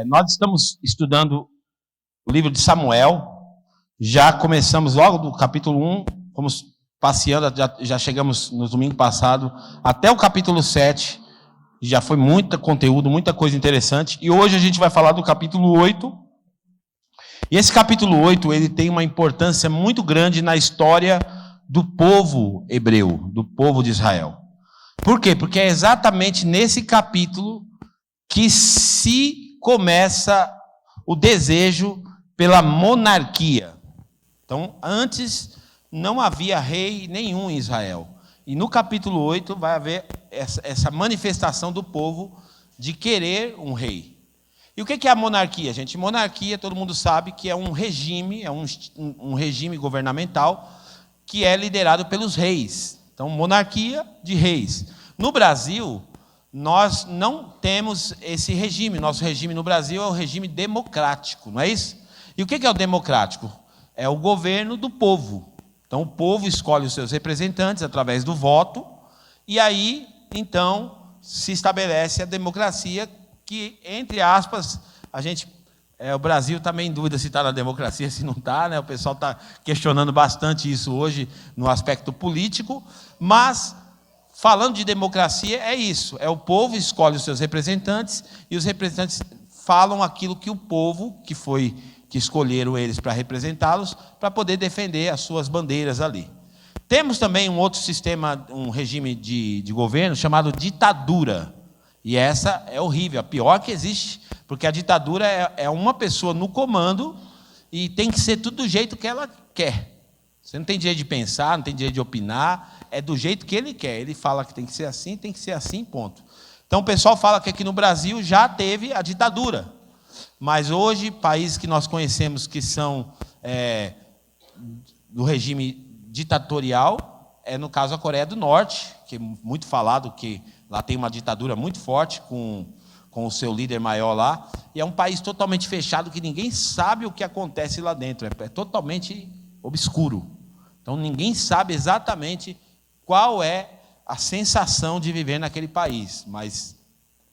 Nós estamos estudando o livro de Samuel. Já começamos logo do capítulo 1, fomos passeando, já chegamos no domingo passado até o capítulo 7. Já foi muito conteúdo, muita coisa interessante. E hoje a gente vai falar do capítulo 8. E esse capítulo 8, ele tem uma importância muito grande na história do povo hebreu, do povo de Israel. Por quê? Porque é exatamente nesse capítulo que se começa o desejo pela monarquia. Então, antes não havia rei nenhum em Israel. E no capítulo 8 vai haver essa manifestação do povo de querer um rei. E o que é a monarquia, gente? Monarquia, todo mundo sabe que é um regime, um regime governamental que é liderado pelos reis. Então, monarquia de reis. No Brasil, nós não temos esse regime. Nosso regime no Brasil é o regime democrático, não é isso? E o que é o democrático? É o governo do povo. Então, o povo escolhe os seus representantes através do voto, e aí, então, se estabelece a democracia, que, entre aspas, o Brasil está meio em dúvida se está na democracia, se não está, né? O pessoal está questionando bastante isso hoje no aspecto político, mas, falando de democracia, é isso, é o povo escolhe os seus representantes, e os representantes falam aquilo que o povo, que escolheram eles para representá-los, para poder defender as suas bandeiras ali. Temos também um outro sistema, um regime de governo chamado ditadura. E essa é horrível, a pior que existe, porque a ditadura é uma pessoa no comando e tem que ser tudo do jeito que ela quer. Você não tem direito de pensar, não tem direito de opinar, é do jeito que ele quer. Ele fala que tem que ser assim, ponto. Então o pessoal fala que aqui no Brasil já teve a ditadura. Mas hoje, países que nós conhecemos que são do regime ditatorial, no caso a Coreia do Norte, que é muito falado que lá tem uma ditadura muito forte com o seu líder maior lá, e é um país totalmente fechado que ninguém sabe o que acontece lá dentro, é totalmente obscuro. Então ninguém sabe exatamente qual é a sensação de viver naquele país, mas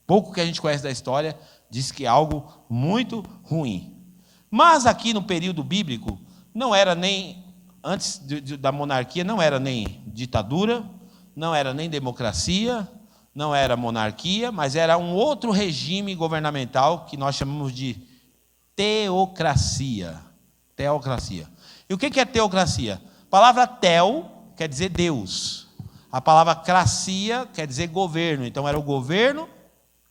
pouco que a gente conhece da história diz que é algo muito ruim. Mas aqui no período bíblico, não era nem, antes da monarquia, não era nem ditadura, não era nem democracia, não era monarquia, mas era um outro regime governamental que nós chamamos de teocracia. Teocracia. E o que é teocracia? A palavra teo quer dizer Deus. A palavra cracia quer dizer governo. Então era o governo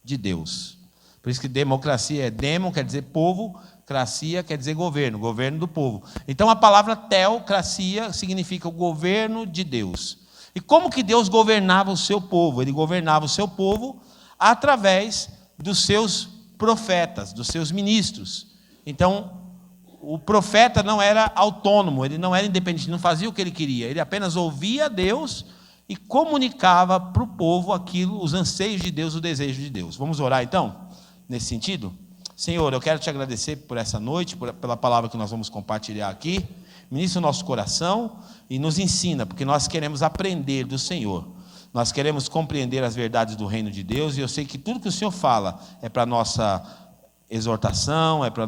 de Deus. Por isso que democracia é demo, quer dizer povo, cracia quer dizer governo, governo do povo. Então a palavra teocracia significa o governo de Deus. E como que Deus governava o seu povo? Ele governava o seu povo através dos seus profetas, dos seus ministros. Então, o profeta não era autônomo, ele não era independente, não fazia o que ele queria. Ele apenas ouvia Deus e comunicava para o povo aquilo, os anseios de Deus, o desejo de Deus. Vamos orar então, nesse sentido? Senhor, eu quero te agradecer por essa noite, pela palavra que nós vamos compartilhar aqui. Ministra o nosso coração e nos ensina, porque nós queremos aprender do Senhor. Nós queremos compreender as verdades do reino de Deus, e eu sei que tudo que o Senhor fala é para a nossa exortação, é para o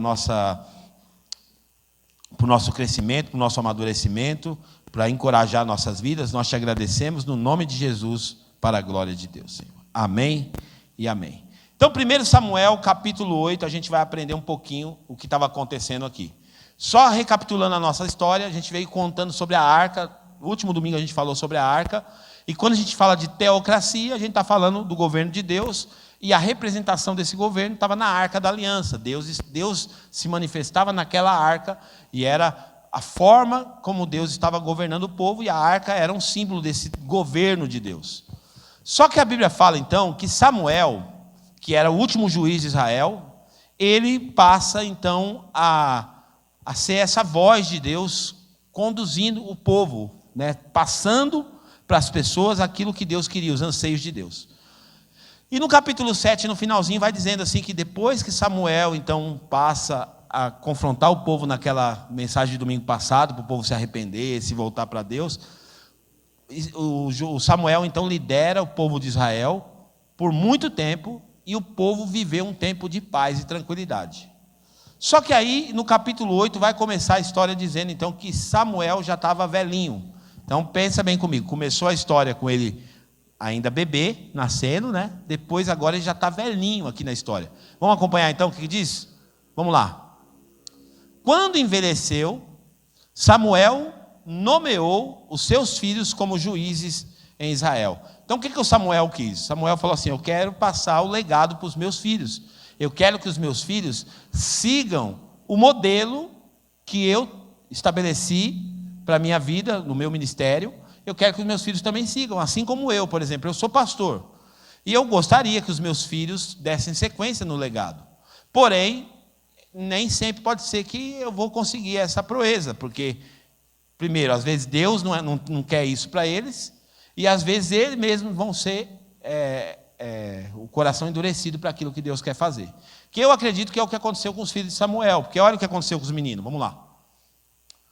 nosso crescimento, para o nosso amadurecimento, para encorajar nossas vidas. Nós te agradecemos no nome de Jesus, para a glória de Deus, Senhor. Amém e amém. Então, 1 Samuel, capítulo 8, a gente vai aprender um pouquinho o que estava acontecendo aqui. Só recapitulando a nossa história, a gente veio contando sobre a arca. No último domingo a gente falou sobre a arca. E quando a gente fala de teocracia, a gente está falando do governo de Deus. E a representação desse governo estava na arca da aliança. Deus se manifestava naquela arca. E era a forma como Deus estava governando o povo. E a arca era um símbolo desse governo de Deus. Só que a Bíblia fala então que Samuel, que era o último juiz de Israel, ele passa então a ser essa voz de Deus conduzindo o povo, né? Passando para as pessoas aquilo que Deus queria, os anseios de Deus. E no capítulo 7, no finalzinho, vai dizendo assim que depois que Samuel então passa a confrontar o povo naquela mensagem de domingo passado, para o povo se arrepender, se voltar para Deus, o Samuel então lidera o povo de Israel por muito tempo, e o povo viveu um tempo de paz e tranquilidade. Só que aí, no capítulo 8, vai começar a história dizendo, então, que Samuel já estava velhinho. Então, pensa bem comigo. Começou a história com ele ainda bebê, nascendo, né? Depois, agora, ele já está velhinho aqui na história. Vamos acompanhar, então, o que diz? Vamos lá. Quando envelheceu, Samuel nomeou os seus filhos como juízes em Israel. Então, o que o Samuel quis? Samuel falou assim, eu quero passar o legado para os meus filhos. Eu quero que os meus filhos sigam o modelo que eu estabeleci para a minha vida, no meu ministério. Eu quero que os meus filhos também sigam, assim como eu, por exemplo. Eu sou pastor. E eu gostaria que os meus filhos dessem sequência no legado. Porém, nem sempre pode ser que eu vou conseguir essa proeza, porque, primeiro, às vezes Deus não quer isso para eles, e às vezes eles mesmos vão ser o coração endurecido para aquilo que Deus quer fazer. Que eu acredito que é o que aconteceu com os filhos de Samuel, porque olha o que aconteceu com os meninos, vamos lá.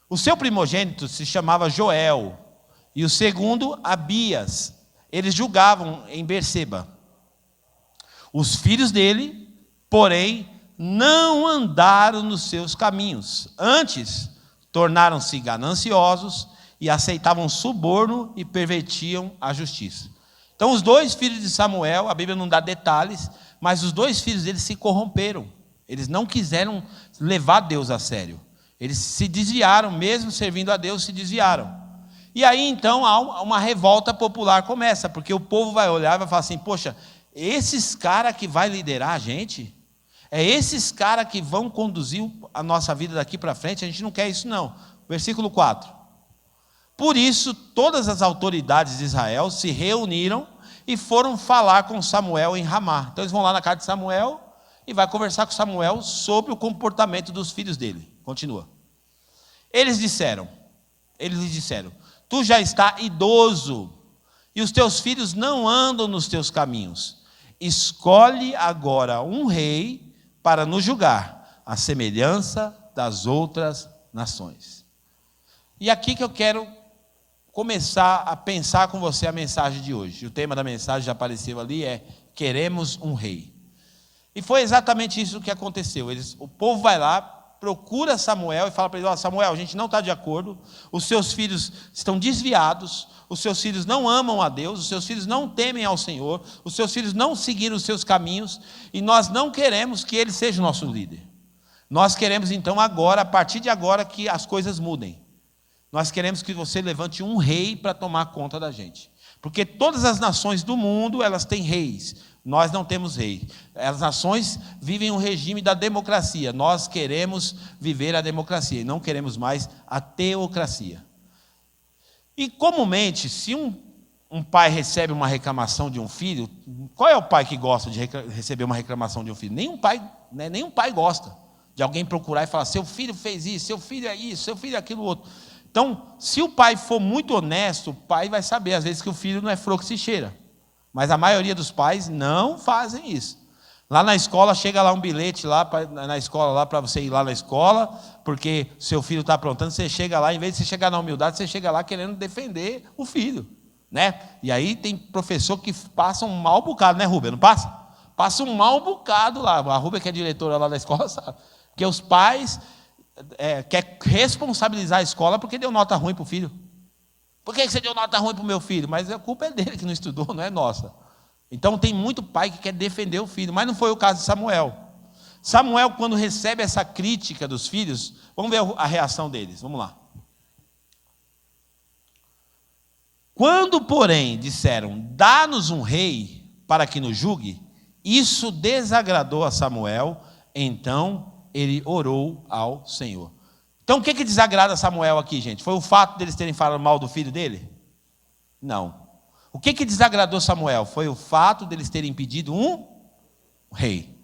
O seu primogênito se chamava Joel, e o segundo, Abias. Eles julgavam em Berseba. Os filhos dele, porém, não andaram nos seus caminhos. Antes, tornaram-se gananciosos e aceitavam suborno e pervertiam a justiça. Então, os dois filhos de Samuel, a Bíblia não dá detalhes, mas os dois filhos dele se corromperam. Eles não quiseram levar Deus a sério. Eles se desviaram, mesmo servindo a Deus, se desviaram. E aí, então, uma revolta popular começa, porque o povo vai olhar e vai falar assim, poxa, esses caras que vai liderar a gente, é esses caras que vão conduzir a nossa vida daqui para frente, a gente não quer isso não. Versículo 4. Por isso, todas as autoridades de Israel se reuniram e foram falar com Samuel em Ramá. Então, eles vão lá na casa de Samuel e vai conversar com Samuel sobre o comportamento dos filhos dele. Continua. Eles lhe disseram, tu já está idoso e os teus filhos não andam nos teus caminhos. Escolhe agora um rei para nos julgar, à semelhança das outras nações. E aqui que eu quero começar a pensar com você a mensagem de hoje. O tema da mensagem já apareceu ali, queremos um rei. E foi exatamente isso que aconteceu. O povo vai lá, procura Samuel e fala para ele, Samuel, a gente não está de acordo, os seus filhos estão desviados, os seus filhos não amam a Deus, os seus filhos não temem ao Senhor, os seus filhos não seguiram os seus caminhos, e nós não queremos que ele seja o nosso líder. Nós queremos então agora, a partir de agora, que as coisas mudem. Nós queremos que você levante um rei para tomar conta da gente. Porque todas as nações do mundo, elas têm reis. Nós não temos rei. As nações vivem um regime da democracia. Nós queremos viver a democracia e não queremos mais a teocracia. E comumente, se um pai recebe uma reclamação de um filho, qual é o pai que gosta de receber uma reclamação de um filho? Nenhum pai gosta de alguém procurar e falar, seu filho fez isso, seu filho é isso, seu filho é aquilo outro. Então, se o pai for muito honesto, o pai vai saber, às vezes, que o filho não é flor que se cheira. Mas a maioria dos pais não fazem isso. Lá na escola, chega lá um bilhete na escola lá para você ir lá na escola, porque seu filho está aprontando, você chega lá, em vez de você chegar na humildade, você chega lá querendo defender o filho. Né? E aí tem professor que passa um mau bocado, né, Rúbia? Não passa? Passa um mau bocado lá. A Rúbia, que é diretora lá da escola, sabe? Porque os pais querem responsabilizar a escola porque deu nota ruim para o filho. Por que você deu nota ruim para o meu filho? Mas a culpa é dele que não estudou, não é nossa. Então tem muito pai que quer defender o filho, mas não foi o caso de Samuel. Samuel, quando recebe essa crítica dos filhos, vamos ver a reação deles, vamos lá. Quando, porém, disseram, dá-nos um rei para que nos julgue, isso desagradou a Samuel, então ele orou ao Senhor. Então o que desagrada Samuel aqui, gente? Foi o fato deles terem falado mal do filho dele? Não. O que desagradou Samuel? Foi o fato deles terem pedido um rei.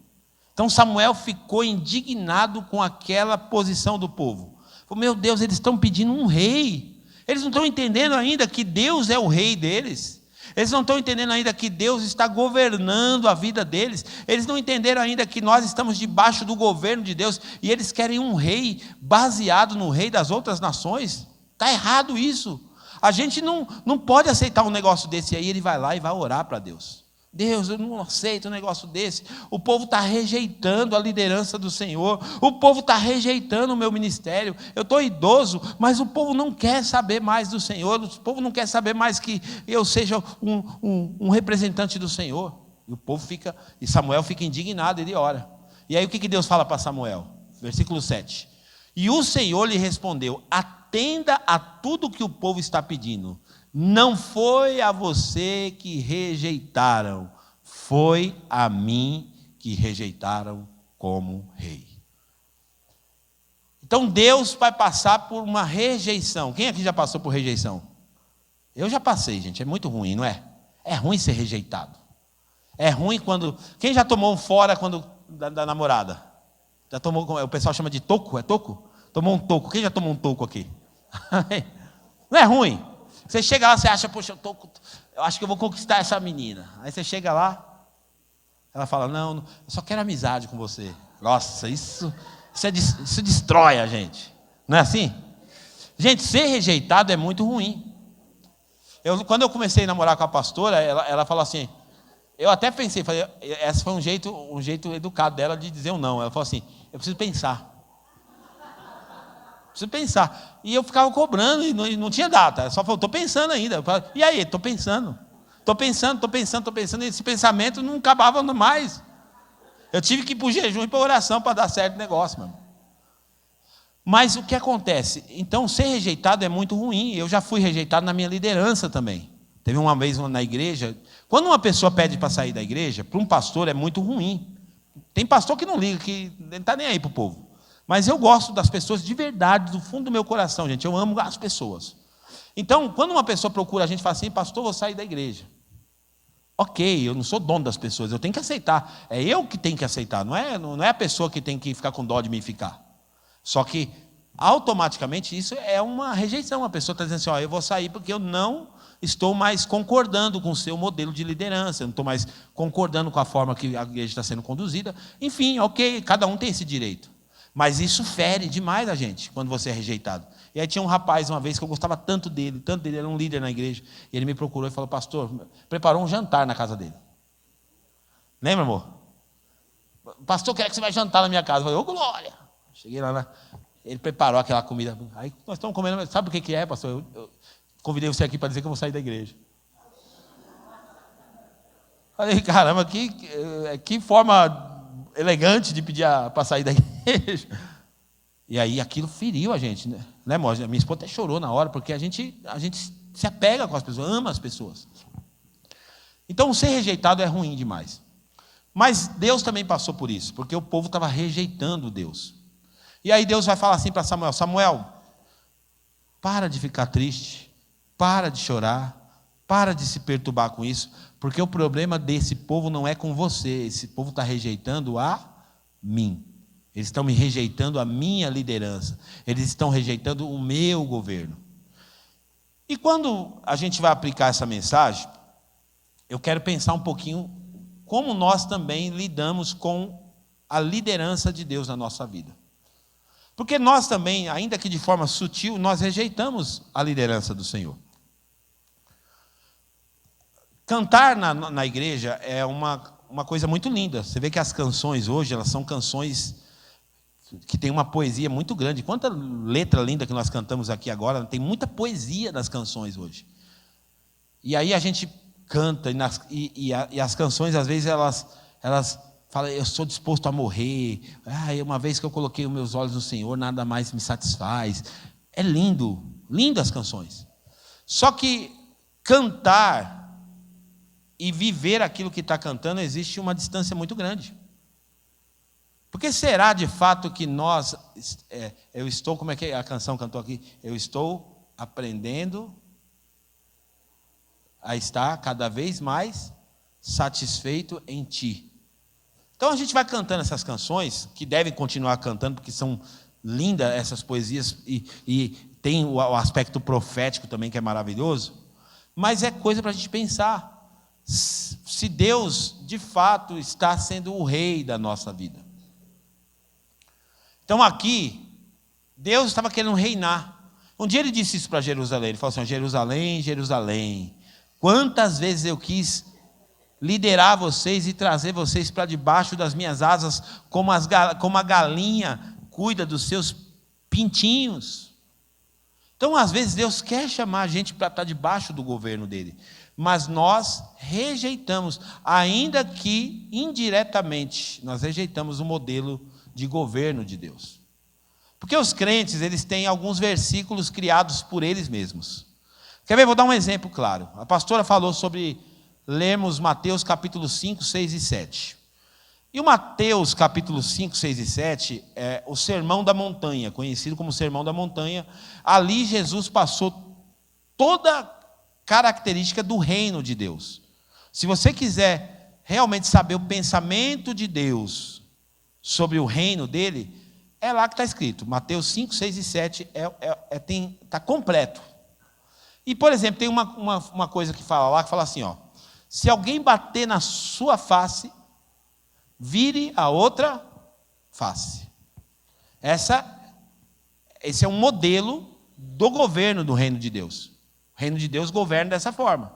Então Samuel ficou indignado com aquela posição do povo. Falou, meu Deus, eles estão pedindo um rei. Eles não estão entendendo ainda que Deus é o rei deles. Eles não estão entendendo ainda que Deus está governando a vida deles. Eles não entenderam ainda que nós estamos debaixo do governo de Deus. E eles querem um rei baseado no rei das outras nações. Está errado isso. A gente não pode aceitar um negócio desse aí. Ele vai lá e vai orar para Deus. Deus, eu não aceito um negócio desse. O povo está rejeitando a liderança do Senhor. O povo está rejeitando o meu ministério. Eu estou idoso, mas o povo não quer saber mais do Senhor. O povo não quer saber mais que eu seja um representante do Senhor. E o povo fica, e Samuel fica indignado, ele ora. E aí o que Deus fala para Samuel? Versículo 7. E o Senhor lhe respondeu: atenda a tudo que o povo está pedindo. Não foi a você que rejeitaram, foi a mim que rejeitaram como rei. Então Deus vai passar por uma rejeição. Quem aqui já passou por rejeição? Eu já passei, gente, é muito ruim, não é? É ruim ser rejeitado. É ruim quando... Quem já tomou um fora da namorada? Já tomou, o pessoal chama de toco, é toco? Tomou um toco, quem já tomou um toco aqui? Não é ruim? Você chega lá, você acha, poxa, eu acho que eu vou conquistar essa menina. Aí você chega lá, ela fala, não, eu só quero amizade com você. Nossa, isso destrói a gente. Não é assim? Gente, ser rejeitado é muito ruim. Quando eu comecei a namorar com a pastora, ela falou assim, eu até pensei, falei, esse foi um jeito educado dela de dizer um não. Ela falou assim, eu preciso pensar. Preciso pensar. E eu ficava cobrando e não tinha data. Ela só falou, estou pensando ainda. Eu falei, e aí? Estou pensando. E esse pensamento não acabava mais. Eu tive que ir para o jejum e para a oração para dar certo o negócio, meu irmão. Mas o que acontece? Então, ser rejeitado é muito ruim. Eu já fui rejeitado na minha liderança também. Teve uma vez na igreja. Quando uma pessoa pede para sair da igreja, para um pastor é muito ruim. Tem pastor que não liga, que não está nem aí para o povo. Mas eu gosto das pessoas de verdade, do fundo do meu coração, gente. Eu amo as pessoas. Então, quando uma pessoa procura a gente e fala assim, pastor, vou sair da igreja. Ok, eu não sou dono das pessoas, eu tenho que aceitar. É eu que tenho que aceitar, não é a pessoa que tem que ficar com dó de mim ficar. Só que, automaticamente, isso é uma rejeição. A pessoa está dizendo assim, eu vou sair porque eu não estou mais concordando com o seu modelo de liderança, eu não estou mais concordando com a forma que a igreja está sendo conduzida. Enfim, ok, cada um tem esse direito. Mas isso fere demais a gente, quando você é rejeitado. E aí tinha um rapaz, uma vez, que eu gostava tanto dele, era um líder na igreja. E ele me procurou e falou, pastor, preparou um jantar na casa dele. Lembra, amor? Pastor, quer que você vai jantar na minha casa? Eu falei, ô glória! Cheguei lá, ele preparou aquela comida. Aí nós estamos comendo, sabe o que é, pastor? Eu convidei você aqui para dizer que eu vou sair da igreja. Falei, caramba, que forma elegante de pedir para sair da igreja. E aí aquilo feriu a gente, né, amor? A minha esposa até chorou na hora, porque a gente se apega com as pessoas, ama as pessoas. Então, ser rejeitado é ruim demais. Mas Deus também passou por isso, porque o povo estava rejeitando Deus. E aí Deus vai falar assim para Samuel, Samuel, para de ficar triste, para de chorar, para de se perturbar com isso, porque o problema desse povo não é com você, esse povo está rejeitando a mim. Eles estão me rejeitando a minha liderança, eles estão rejeitando o meu governo. E quando a gente vai aplicar essa mensagem, eu quero pensar um pouquinho como nós também lidamos com a liderança de Deus na nossa vida. Porque nós também, ainda que de forma sutil, nós rejeitamos a liderança do Senhor. Cantar na igreja é uma coisa muito linda. Você vê que as canções hoje, elas são canções que têm uma poesia muito grande. Quanta letra linda que nós cantamos aqui agora, tem muita poesia nas canções hoje. E aí a gente canta, e as canções, às vezes, elas falam, eu sou disposto a morrer. Uma vez que eu coloquei os meus olhos no Senhor, nada mais me satisfaz. É lindo, lindo as canções. Só que cantar e viver aquilo que está cantando, existe uma distância muito grande. Porque será de fato que nós, como é que a canção cantou aqui? Eu estou aprendendo a estar cada vez mais satisfeito em ti. Então a gente vai cantando essas canções, que devem continuar cantando, porque são lindas essas poesias, e tem o aspecto profético também, que é maravilhoso, mas é coisa para a gente pensar, se Deus de fato está sendo o rei da nossa vida. Então aqui, Deus estava querendo reinar. Um dia ele disse isso para Jerusalém, ele falou assim, Jerusalém, Jerusalém, quantas vezes eu quis liderar vocês e trazer vocês para debaixo das minhas asas, como a galinha cuida dos seus pintinhos. Então, às vezes, Deus quer chamar a gente para estar debaixo do governo dele, mas nós rejeitamos, ainda que indiretamente, nós rejeitamos o modelo de governo de Deus. Porque os crentes, eles têm alguns versículos criados por eles mesmos. Quer ver? Vou dar um exemplo claro. A pastora falou sobre lermos Mateus capítulo 5, 6 e 7. E o Mateus capítulo 5, 6 e 7 é o Sermão da Montanha, conhecido como Sermão da Montanha. Ali Jesus passou toda a característica do reino de Deus. Se você quiser realmente saber o pensamento de Deus sobre o reino dele, é lá que está escrito. Mateus 5, 6 e 7 está completo. E, por exemplo, tem uma coisa que fala lá, que fala assim, ó, se alguém bater na sua face, vire a outra face. Esse é um modelo do governo do reino de Deus. O reino de Deus governa dessa forma.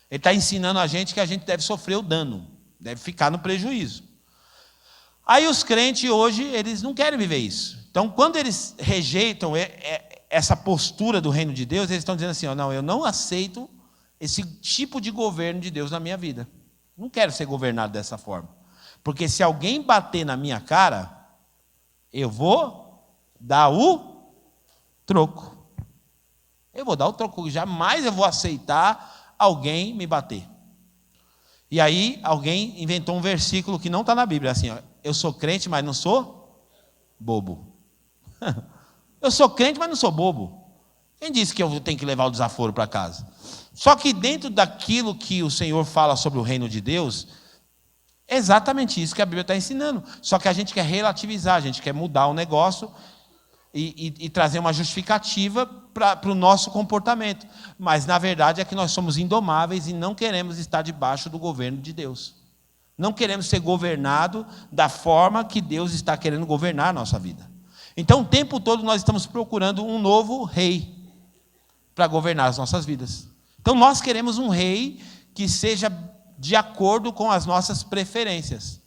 Ele está ensinando a gente que a gente deve sofrer o dano, deve ficar no prejuízo. Aí os crentes hoje, eles não querem viver isso. Então, quando eles rejeitam essa postura do reino de Deus, eles estão dizendo assim, ó, não, eu não aceito esse tipo de governo de Deus na minha vida. Não quero ser governado dessa forma. Porque se alguém bater na minha cara, eu vou dar o troco. Eu vou dar o troco. Jamais eu vou aceitar alguém me bater. E aí alguém inventou um versículo que não está na Bíblia, assim, ó, eu sou crente, mas não sou bobo. Eu sou crente, mas não sou bobo. Quem disse que eu tenho que levar o desaforo para casa? Só que dentro daquilo que o Senhor fala sobre o reino de Deus, é exatamente isso que a Bíblia está ensinando. Só que a gente quer relativizar, a gente quer mudar o negócio e trazer uma justificativa para o nosso comportamento. Mas, na verdade, é que nós somos indomáveis e não queremos estar debaixo do governo de Deus. Não queremos ser governados da forma que Deus está querendo governar a nossa vida. Então, o tempo todo nós estamos procurando um novo rei para governar as nossas vidas. Então, nós queremos um rei que seja de acordo com as nossas preferências.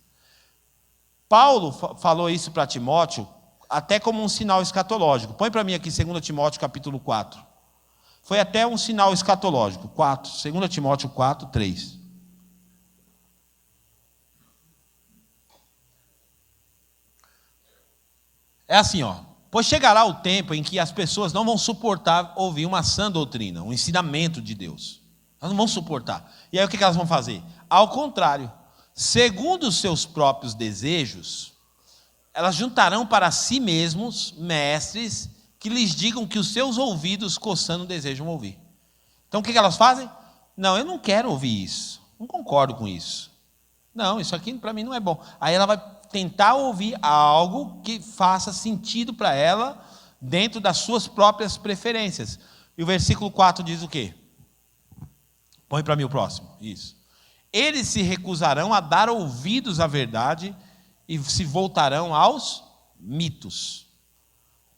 Paulo falou isso para Timóteo, até como um sinal escatológico. Põe para mim aqui 2 Timóteo capítulo 4. Foi até um sinal escatológico. 2 Timóteo 4, 3. É assim, ó. Pois chegará o tempo em que as pessoas não vão suportar ouvir uma sã doutrina, um ensinamento de Deus. Elas não vão suportar. E aí o que elas vão fazer? Ao contrário, segundo os seus próprios desejos, elas juntarão para si mesmos mestres que lhes digam que os seus ouvidos coçando desejam ouvir. Então o que elas fazem? Não, eu não quero ouvir isso. Não concordo com isso. Não, isso aqui para mim não é bom. Aí ela vai tentar ouvir algo que faça sentido para ela dentro das suas próprias preferências. E o versículo 4 diz o quê? Põe para mim o próximo. Isso. Eles se recusarão a dar ouvidos à verdade e se voltarão aos mitos.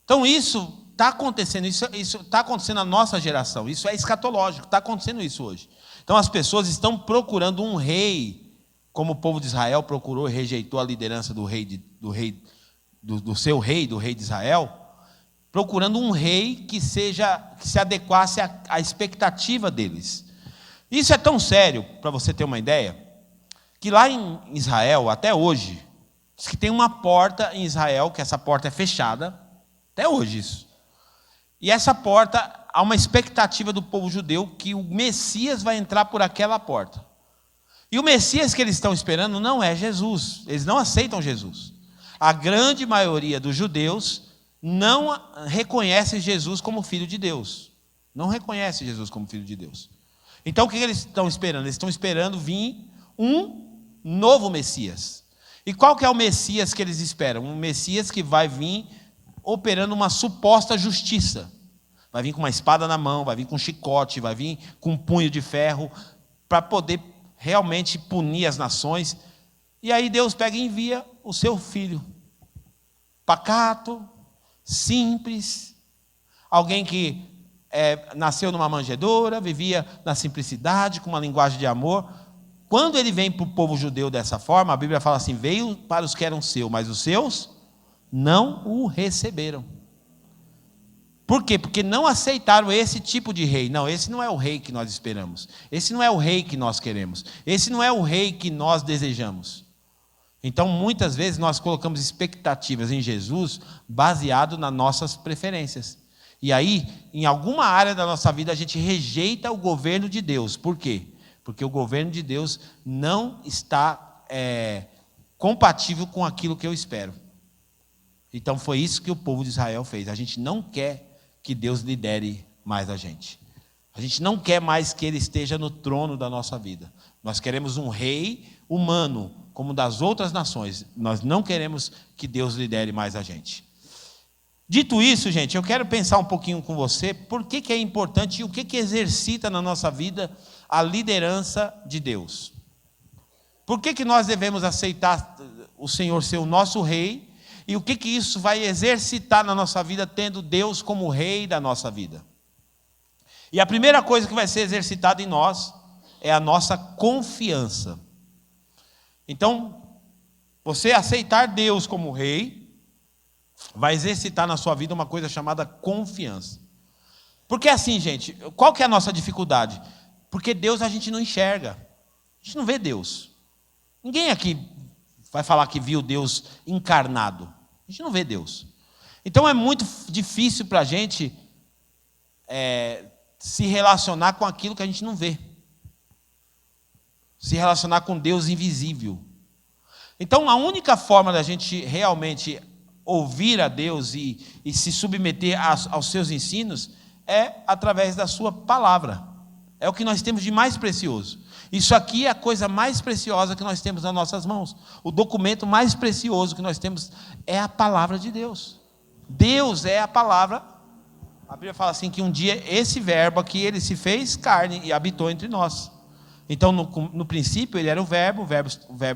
Então isso está acontecendo, isso está acontecendo na nossa geração, isso é escatológico, está acontecendo isso hoje. Então as pessoas estão procurando um rei, como o povo de Israel procurou e rejeitou a liderança do seu rei, do rei de Israel, procurando um rei que se adequasse à expectativa deles. Isso é tão sério, para você ter uma ideia, que lá em Israel, até hoje, diz que tem uma porta em Israel, que essa porta é fechada, até hoje isso. E essa porta, há uma expectativa do povo judeu que o Messias vai entrar por aquela porta. E o Messias que eles estão esperando não é Jesus, eles não aceitam Jesus. A grande maioria dos judeus não reconhece Jesus como filho de Deus. Não reconhece Jesus como filho de Deus. Então o que eles estão esperando? Eles estão esperando vir um novo Messias. E qual que é o Messias que eles esperam? Um Messias que vai vir operando uma suposta justiça. Vai vir com uma espada na mão, vai vir com um chicote, vai vir com um punho de ferro, para poder realmente punir as nações. E aí Deus pega e envia o seu filho. Pacato, simples, alguém que nasceu numa manjedoura, vivia na simplicidade, com uma linguagem de amor. quando ele vem para o povo judeu dessa forma, a Bíblia fala assim: veio para os que eram seus, mas os seus não o receberam. Por quê? Porque não aceitaram esse tipo de rei. Não, esse não é o rei que nós esperamos. Esse não é o rei que nós queremos. Esse não é o rei que nós desejamos. Então, muitas vezes, nós colocamos expectativas em Jesus baseado nas nossas preferências. E aí, em alguma área da nossa vida, a gente rejeita o governo de Deus. Por quê? Porque o governo de Deus não está compatível com aquilo que eu espero. Então, foi isso que o povo de Israel fez. A gente não quer que Deus lidere mais a gente. A gente não quer mais que Ele esteja no trono da nossa vida. Nós queremos um rei humano, como das outras nações. Nós não queremos que Deus lidere mais a gente. Dito isso, gente, eu quero pensar um pouquinho com você, por que é importante e o que exercita na nossa vida a liderança de Deus. Por que nós devemos aceitar o Senhor ser o nosso rei, e o que isso vai exercitar na nossa vida, tendo Deus como rei da nossa vida. E a primeira coisa que vai ser exercitada em nós é a nossa confiança. Então, você aceitar Deus como rei vai exercitar na sua vida uma coisa chamada confiança. Porque assim, gente, qual que é a nossa dificuldade? Porque Deus a gente não enxerga. A gente não vê Deus. Ninguém aqui vai falar que viu Deus encarnado. A gente não vê Deus. Então é muito difícil para a gente se relacionar com aquilo que a gente não vê. Se relacionar com Deus invisível. Então a única forma da gente realmente ouvir a Deus e se submeter aos seus ensinos é através da sua palavra. É o que nós temos de mais precioso. Isso aqui é a coisa mais preciosa que nós temos nas nossas mãos. O documento mais precioso que nós temos é a palavra de Deus. Deus é a palavra. A Bíblia fala assim que um dia esse verbo aqui, ele se fez carne e habitou entre nós. Então no princípio ele era o verbo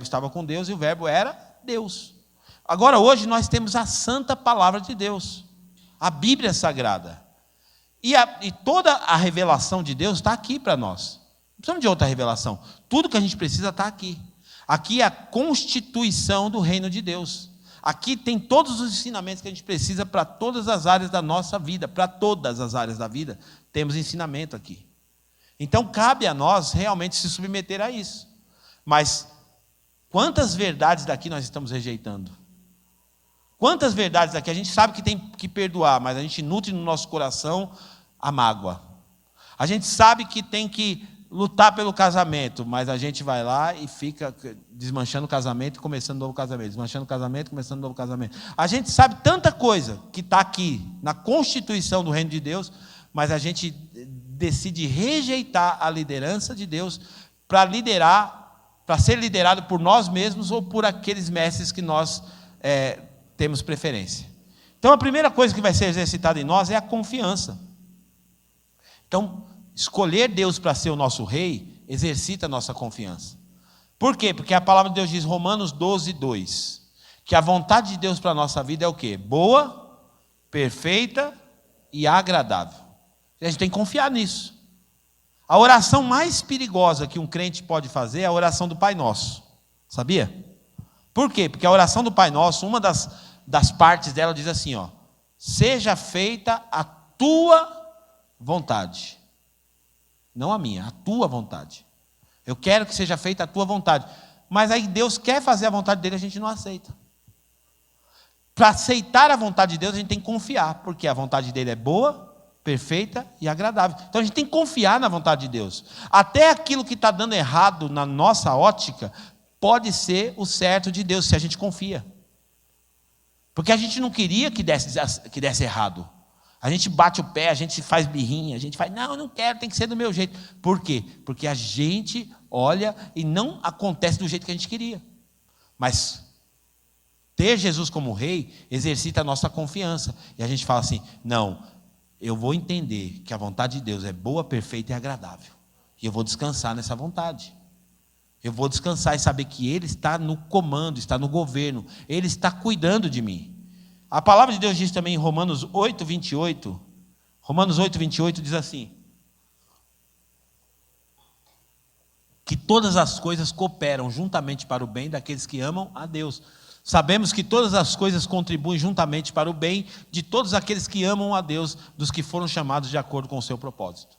estava com Deus e o verbo era Deus. Agora hoje nós temos a santa palavra de Deus, a Bíblia Sagrada. E toda a revelação de Deus está aqui para nós. Não precisamos de outra revelação. Tudo que a gente precisa está aqui. Aqui é a constituição do reino de Deus. Aqui tem todos os ensinamentos que a gente precisa para todas as áreas da nossa vida. Para todas as áreas da vida, temos ensinamento aqui. Então, cabe a nós realmente se submeter a isso. Mas, quantas verdades daqui nós estamos rejeitando? Quantas verdades daqui a gente sabe que tem que perdoar, mas a gente nutre no nosso coração a mágoa. A gente sabe que tem que lutar pelo casamento, mas a gente vai lá e fica desmanchando o casamento e começando um novo casamento, desmanchando o casamento, começando um novo casamento. A gente sabe tanta coisa que está aqui na constituição do reino de Deus, mas a gente decide rejeitar a liderança de Deus para liderar, para ser liderado por nós mesmos ou por aqueles mestres que nós temos preferência. Então a primeira coisa que vai ser exercitada em nós é a confiança. Então, escolher Deus para ser o nosso rei exercita a nossa confiança. Por quê? Porque a palavra de Deus diz, Romanos 12:2, que a vontade de Deus para a nossa vida é o quê? Boa, perfeita e agradável. A gente tem que confiar nisso. A oração mais perigosa que um crente pode fazer é a oração do Pai Nosso. Sabia? Por quê? Porque a oração do Pai Nosso, uma das partes dela diz assim, ó, seja feita a tua vontade. Não a minha, a tua vontade. Eu quero que seja feita a tua vontade. Mas aí Deus quer fazer a vontade dele, a gente não aceita. Para aceitar a vontade de Deus, a gente tem que confiar, porque a vontade dele é boa, perfeita e agradável. Então a gente tem que confiar na vontade de Deus. Até aquilo que está dando errado na nossa ótica, pode ser o certo de Deus, se a gente confia. Porque a gente não queria que desse errado. A gente bate o pé, a gente faz birrinha, a gente faz, não, eu não quero, tem que ser do meu jeito. Por quê? Porque a gente olha e não acontece do jeito que a gente queria. Mas ter Jesus como rei exercita a nossa confiança. E a gente fala assim, não, eu vou entender que a vontade de Deus é boa, perfeita e agradável. E eu vou descansar nessa vontade. Eu vou descansar e saber que Ele está no comando, está no governo. Ele está cuidando de mim. A palavra de Deus diz também em Romanos 8:28. Romanos 8:28 diz assim. que todas as coisas cooperam juntamente para o bem daqueles que amam a Deus. Sabemos que todas as coisas contribuem juntamente para o bem de todos aqueles que amam a Deus, dos que foram chamados de acordo com o seu propósito.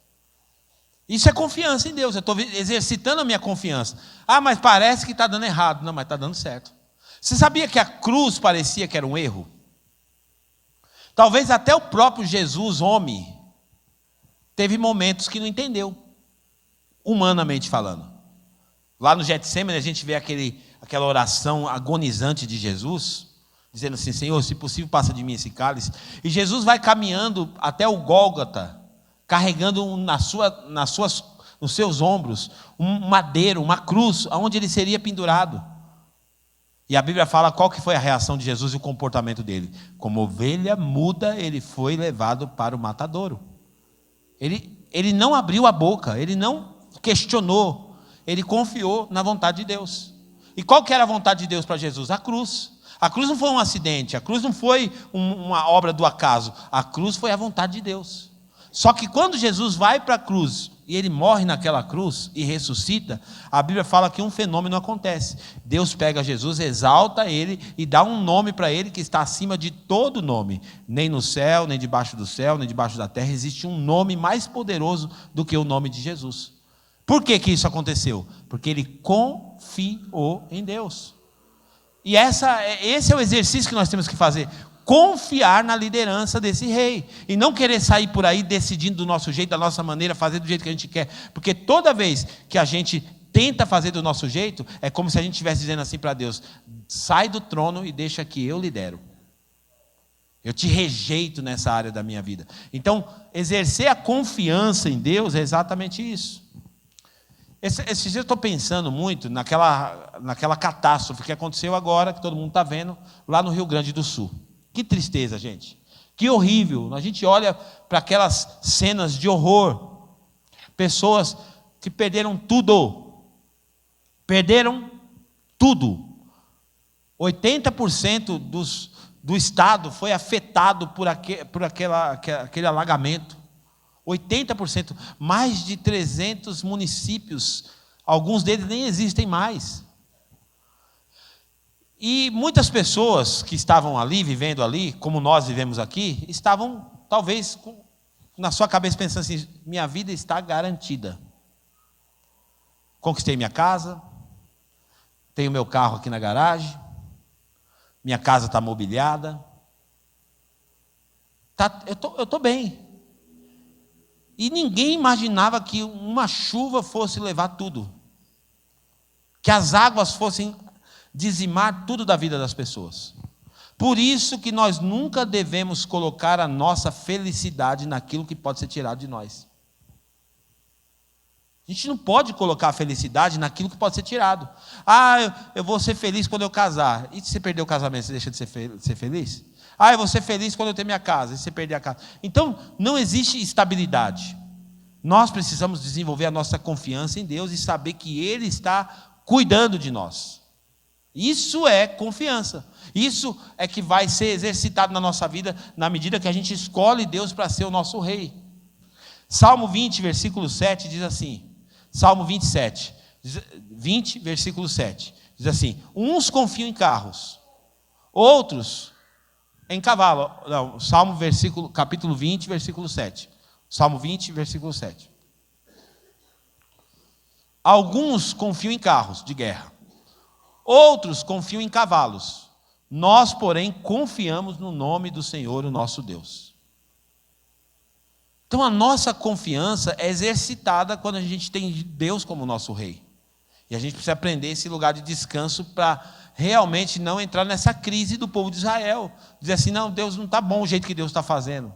Isso é confiança em Deus. Eu estou exercitando a minha confiança. Ah, mas parece que está dando errado. Não, mas está dando certo. Você sabia que a cruz parecia que era um erro? Talvez até o próprio Jesus, homem, teve momentos que não entendeu, humanamente falando. Lá no Getsêmani a gente vê aquela oração agonizante de Jesus, dizendo assim: Senhor, se possível passa de mim esse cálice. E Jesus vai caminhando até o Gólgota, carregando nos seus ombros um madeiro, uma cruz, onde ele seria pendurado. E a Bíblia fala qual que foi a reação de Jesus e o comportamento dele. Como ovelha muda, ele foi levado para o matadouro. Ele não abriu a boca, ele não questionou, ele confiou na vontade de Deus. E qual que era a vontade de Deus para Jesus? A cruz. A cruz não foi um acidente, a cruz não foi uma obra do acaso, a cruz foi a vontade de Deus. Só que quando Jesus vai para a cruz e ele morre naquela cruz e ressuscita, a Bíblia fala que um fenômeno acontece. Deus pega Jesus, exalta ele e dá um nome para ele que está acima de todo nome. Nem no céu, nem debaixo do céu, nem debaixo da terra existe um nome mais poderoso do que o nome de Jesus. Por que isso aconteceu? Porque ele confiou em Deus. E esse é o exercício que nós temos que fazer. Confiar na liderança desse rei. E não querer sair por aí decidindo do nosso jeito, da nossa maneira, fazer do jeito que a gente quer. Porque toda vez que a gente tenta fazer do nosso jeito, é como se a gente estivesse dizendo assim para Deus: sai do trono e deixa que eu lidero. Eu te rejeito nessa área da minha vida. Então, exercer a confiança em Deus é exatamente isso. Esse dia eu estou pensando muito naquela catástrofe que aconteceu agora, que todo mundo está vendo, lá no Rio Grande do Sul. Que tristeza, gente. Que horrível. A gente olha para aquelas cenas de horror. Pessoas que perderam tudo. Perderam tudo. 80% do estado foi afetado por aquele alagamento. 80%. Mais de 300 municípios. Alguns deles nem existem mais. E muitas pessoas que estavam ali, vivendo ali, como nós vivemos aqui, estavam talvez na sua cabeça pensando assim: minha vida está garantida. Conquistei minha casa, tenho meu carro aqui na garagem, minha casa está mobiliada, eu estou bem. E ninguém imaginava que uma chuva fosse levar tudo, que as águas fossem dizimar tudo da vida das pessoas. Por isso que nós nunca devemos colocar a nossa felicidade naquilo que pode ser tirado de nós. A gente não pode colocar a felicidade naquilo que pode ser tirado. Ah, eu vou ser feliz quando eu casar. E se você perder o casamento, você deixa de ser feliz? Ah, eu vou ser feliz quando eu ter minha casa. E se você perder a casa? Então, não existe estabilidade. Nós precisamos desenvolver a nossa confiança em Deus e saber que Ele está cuidando de nós. Isso é confiança. Isso é que vai ser exercitado na nossa vida na medida que a gente escolhe Deus para ser o nosso rei. Salmo 20, versículo 7 diz assim. Salmo 27, 20, versículo 7. Diz assim: uns confiam em carros, outros em cavalo. Não, capítulo 20, versículo 7. Salmo 20, versículo 7. Alguns confiam em carros de guerra, outros confiam em cavalos. Nós, porém, confiamos no nome do Senhor, o nosso Deus. Então, a nossa confiança é exercitada quando a gente tem Deus como nosso rei. E a gente precisa aprender esse lugar de descanso para realmente não entrar nessa crise do povo de Israel. Dizer assim: não, Deus não está bom o jeito que Deus está fazendo.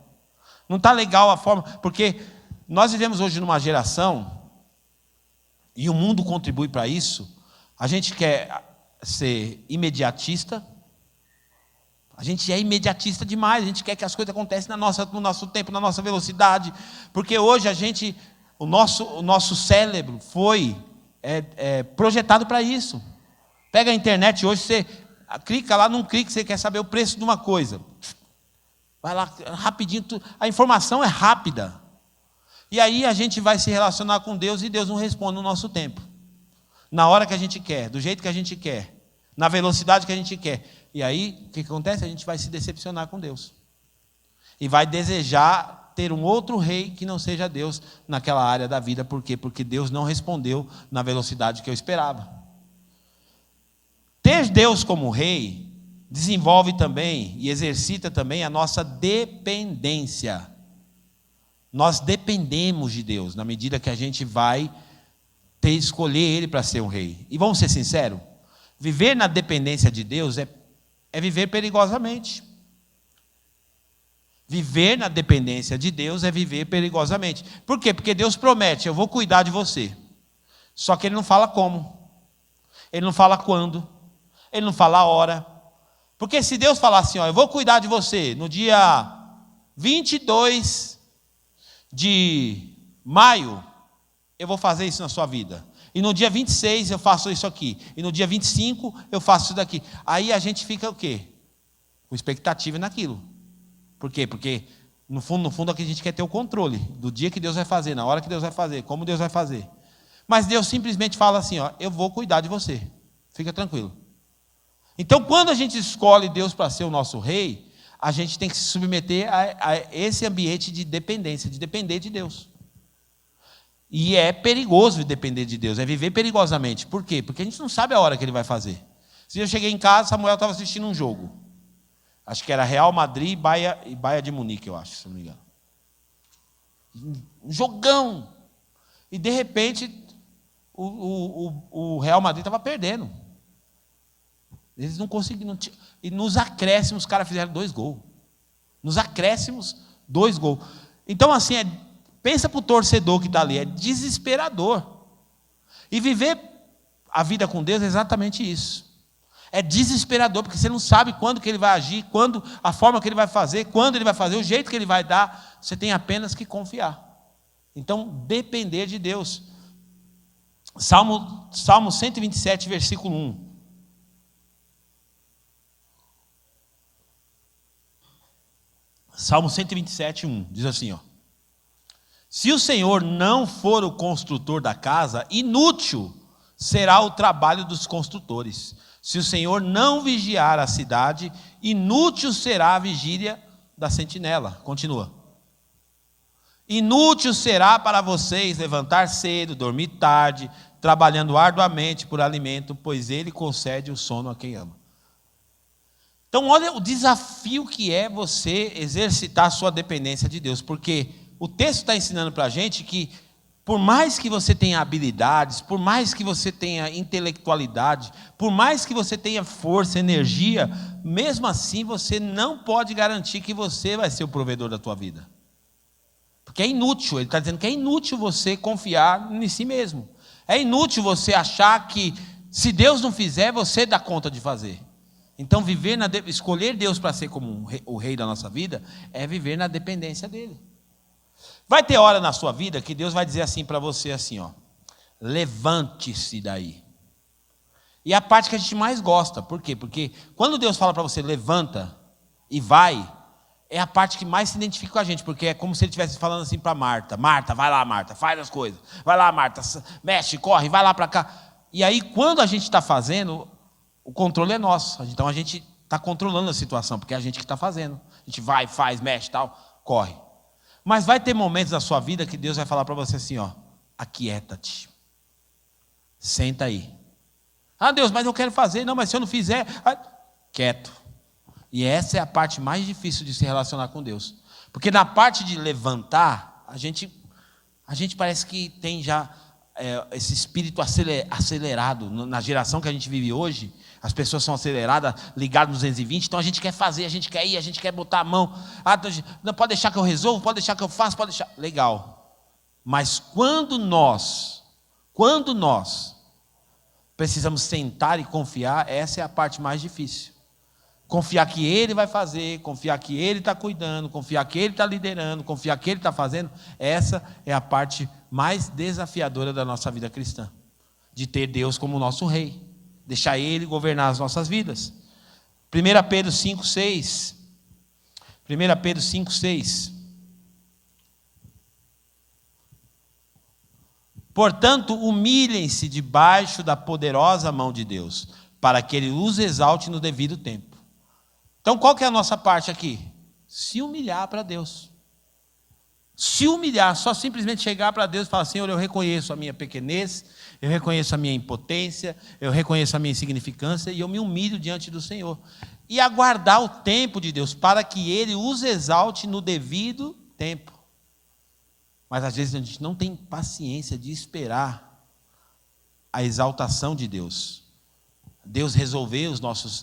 Não está legal a forma. Porque nós vivemos hoje numa geração, e o mundo contribui para isso. A gente quer ser imediatista. A gente é imediatista demais. A gente quer que as coisas aconteçam no nosso tempo, na nossa velocidade. Porque hoje o nosso cérebro foi projetado para isso. Pega a internet hoje, você clica lá num clique, você quer saber o preço de uma coisa. Vai lá rapidinho, a informação é rápida. E aí a gente vai se relacionar com Deus e Deus não responde no nosso tempo. na hora que a gente quer, do jeito que a gente quer, na velocidade que a gente quer. E aí, o que acontece? A gente vai se decepcionar com Deus. E vai desejar ter um outro rei que não seja Deus naquela área da vida. Por quê? Porque Deus não respondeu na velocidade que eu esperava. Ter Deus como rei desenvolve também e exercita também a nossa dependência. Nós dependemos de Deus na medida que a gente vai escolher Ele para ser um rei. E vamos ser sinceros, viver na dependência de Deus é viver perigosamente. Viver na dependência de Deus é viver perigosamente. Por quê? Porque Deus promete, eu vou cuidar de você. Só que Ele não fala como. Ele não fala quando. Ele não fala a hora. Porque se Deus falar assim, ó, eu vou cuidar de você no dia 22 de maio, eu vou fazer isso na sua vida. E no dia 26 eu faço isso aqui. E no dia 25 eu faço isso daqui. Aí a gente fica o quê? Com expectativa naquilo. Por quê? Porque no fundo aqui a gente quer ter o controle do dia que Deus vai fazer, na hora que Deus vai fazer, como Deus vai fazer. Mas Deus simplesmente fala assim, ó, eu vou cuidar de você. Fica tranquilo. Então, quando a gente escolhe Deus para ser o nosso rei, a gente tem que se submeter a esse ambiente de dependência, de depender de Deus. E é perigoso depender de Deus, é viver perigosamente. Por quê? Porque a gente não sabe a hora que Ele vai fazer. Se eu cheguei em casa, Samuel estava assistindo um jogo. Acho que era Real Madrid e Bayern de Munique, eu acho, se não me engano. Um jogão. E de repente, o Real Madrid estava perdendo. Eles não conseguiram. E nos acréscimos, os caras fizeram 2 gols. Nos acréscimos, 2 gols. Então, assim, pensa para o torcedor que está ali, é desesperador. E viver a vida com Deus é exatamente isso. É desesperador, porque você não sabe quando que Ele vai agir, quando a forma que Ele vai fazer, quando Ele vai fazer, o jeito que Ele vai dar. Você tem apenas que confiar. Então, depender de Deus. Salmo 127, versículo 1. Salmo 127, 1. Diz assim, ó. Se o Senhor não for o construtor da casa, inútil será o trabalho dos construtores. Se o Senhor não vigiar a cidade, inútil será a vigília da sentinela. Continua. Inútil será para vocês levantar cedo, dormir tarde, trabalhando arduamente por alimento, pois Ele concede o sono a quem ama. Então, olha o desafio que é você exercitar a sua dependência de Deus, porque o texto está ensinando para a gente que, por mais que você tenha habilidades, por mais que você tenha intelectualidade, por mais que você tenha força, energia, mesmo assim você não pode garantir que você vai ser o provedor da tua vida. Porque é inútil, ele está dizendo que é inútil você confiar em si mesmo. É inútil você achar que, se Deus não fizer, você dá conta de fazer. Então, escolher Deus para ser como o rei da nossa vida, é viver na dependência dEle. Vai ter hora na sua vida que Deus vai dizer assim para você, assim, ó, levante-se daí. E é a parte que a gente mais gosta. Por quê? Porque quando Deus fala para você, levanta e vai, é a parte que mais se identifica com a gente, porque é como se Ele estivesse falando assim para Marta, Marta, vai lá, Marta, faz as coisas, vai lá, Marta, mexe, corre, vai lá para cá. E aí, quando a gente está fazendo, o controle é nosso. Então a gente está controlando a situação, porque é a gente que está fazendo. A gente vai, faz, mexe, tal, corre. Mas vai ter momentos na sua vida que Deus vai falar para você assim, ó, aquieta-te. Senta aí. Ah, Deus, mas eu quero fazer. Não, mas se eu não fizer, quieto. E essa é a parte mais difícil de se relacionar com Deus. Porque na parte de levantar, a gente parece que tem já esse espírito acelerado. Na geração que a gente vive hoje, as pessoas são aceleradas, ligadas no 220, então a gente quer fazer, a gente quer ir, a gente quer botar a mão. Não, pode deixar que eu resolvo, pode deixar que eu faço, pode deixar. Legal. Mas quando nós precisamos sentar e confiar, essa é a parte mais difícil. Confiar que Ele vai fazer, confiar que Ele está cuidando, confiar que Ele está liderando, confiar que Ele está fazendo, essa é a parte mais desafiadora da nossa vida cristã. De ter Deus como nosso rei. Deixar Ele governar as nossas vidas. 1 Pedro 5,6. 1 Pedro 5,6. Portanto, humilhem-se debaixo da poderosa mão de Deus, para que Ele os exalte no devido tempo. Então, qual que é a nossa parte aqui? Se humilhar para Deus. Se humilhar, só simplesmente chegar para Deus e falar: Senhor, eu reconheço a minha pequenez, eu reconheço a minha impotência, eu reconheço a minha insignificância e eu me humilho diante do Senhor. E aguardar o tempo de Deus, para que Ele os exalte no devido tempo. Mas às vezes a gente não tem paciência de esperar a exaltação de Deus. Deus resolver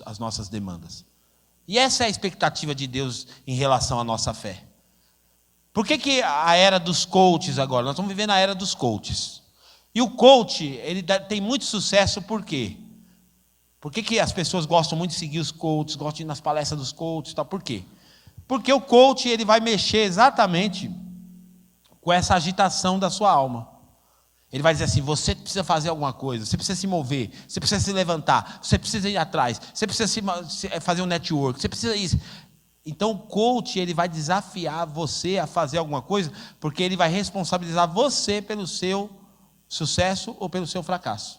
as nossas demandas. E essa é a expectativa de Deus em relação à nossa fé. Por que a era dos coaches agora? Nós estamos vivendo a era dos coaches. E o coach, ele tem muito sucesso por quê? Por que as pessoas gostam muito de seguir os coaches, gostam de ir nas palestras dos coaches e tal? Por quê? Porque o coach, ele vai mexer exatamente com essa agitação da sua alma. Ele vai dizer assim: você precisa fazer alguma coisa, você precisa se mover, você precisa se levantar, você precisa ir atrás, você precisa fazer um network, você precisa isso. Então o coach, ele vai desafiar você a fazer alguma coisa, porque ele vai responsabilizar você pelo seu sucesso ou pelo seu fracasso.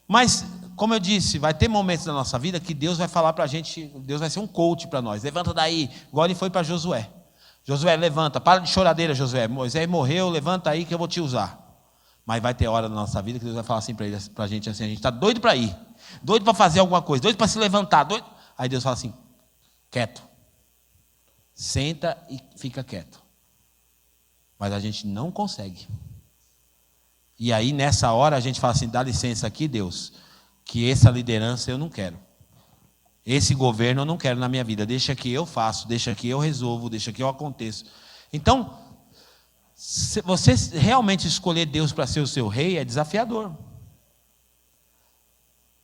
Mas, como eu disse, vai ter momentos da nossa vida que Deus vai falar para a gente, Deus vai ser um coach para nós. Levanta daí, igual ele foi para Josué. Josué, levanta, para de choradeira, Josué. Moisés morreu, levanta aí que eu vou te usar. Mas vai ter hora na nossa vida que Deus vai falar assim para a gente assim: a gente está doido para ir, doido para fazer alguma coisa, doido para se levantar, doido. Aí Deus fala assim: quieto, senta e fica quieto. Mas a gente não consegue. E aí nessa hora a gente fala assim: dá licença aqui, Deus, que essa liderança eu não quero, esse governo eu não quero na minha vida, deixa que eu faço, deixa que eu resolvo, deixa que eu aconteço. Então, se você realmente escolher Deus para ser o seu rei, é desafiador.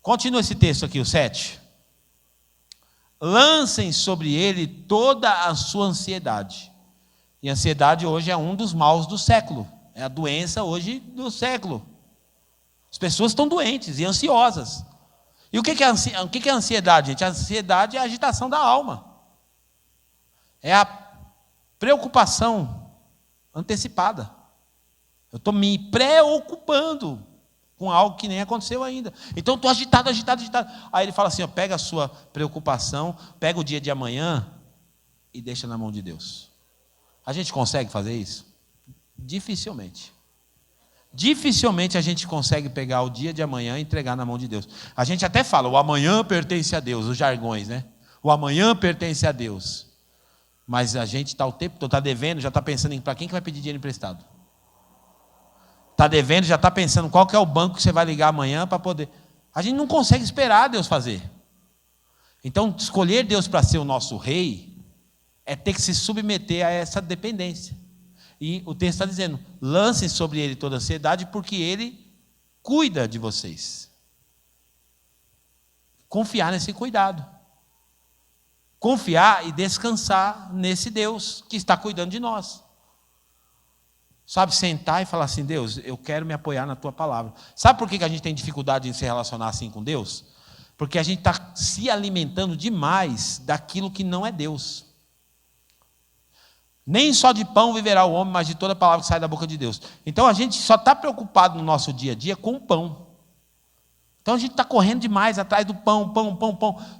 Continua esse texto aqui, o 7. Lancem sobre ele toda a sua ansiedade. E a ansiedade hoje é um dos maus do século. É a doença hoje do século. As pessoas estão doentes e ansiosas. E o que é a ansiedade, gente? A ansiedade é a agitação da alma. É a preocupação antecipada. Eu estou me preocupando com algo que nem aconteceu ainda. Então estou agitado. Aí ele fala assim: ó, pega a sua preocupação, pega o dia de amanhã e deixa na mão de Deus. A gente consegue fazer isso? Dificilmente. Dificilmente a gente consegue pegar o dia de amanhã e entregar na mão de Deus. A gente até fala: o amanhã pertence a Deus, os jargões, né? O amanhã pertence a Deus. Mas a gente está o tempo todo, está devendo, já está pensando em para quem que vai pedir dinheiro emprestado. Está devendo, já está pensando qual que é o banco que você vai ligar amanhã para poder. A gente não consegue esperar Deus fazer. Então, escolher Deus para ser o nosso rei é ter que se submeter a essa dependência. E o texto está dizendo: lancem sobre ele toda a ansiedade, porque ele cuida de vocês. Confiar nesse cuidado. Confiar e descansar nesse Deus que está cuidando de nós. Sabe, sentar e falar assim: Deus, eu quero me apoiar na tua palavra. Sabe por que a gente tem dificuldade em se relacionar assim com Deus? Porque a gente está se alimentando demais daquilo que não é Deus. Nem só de pão viverá o homem, mas de toda palavra que sai da boca de Deus. Então a gente só está preocupado no nosso dia a dia com o pão. Então a gente está correndo demais atrás do pão.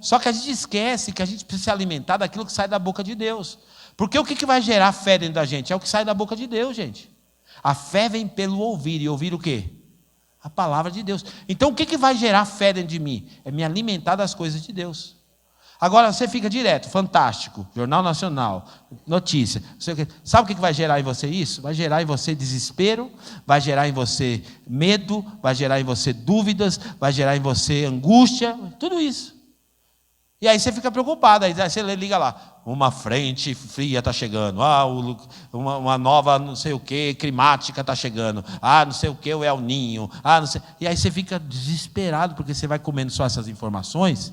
Só que a gente esquece que a gente precisa se alimentar daquilo que sai da boca de Deus. Porque o que vai gerar fé dentro da gente? É o que sai da boca de Deus, gente. A fé vem pelo ouvir. E ouvir o quê? A palavra de Deus. Então o que vai gerar fé dentro de mim? É me alimentar das coisas de Deus. Agora você fica direto, Fantástico, Jornal Nacional, notícia. Sabe o que vai gerar em você isso? Vai gerar em você desespero, vai gerar em você medo, vai gerar em você dúvidas, vai gerar em você angústia, tudo isso. E aí você fica preocupado, aí você liga lá: uma frente fria está chegando, uma nova não sei o que, climática está chegando, não sei o que, o El Ninho, não sei. E aí você fica desesperado, porque você vai comendo só essas informações.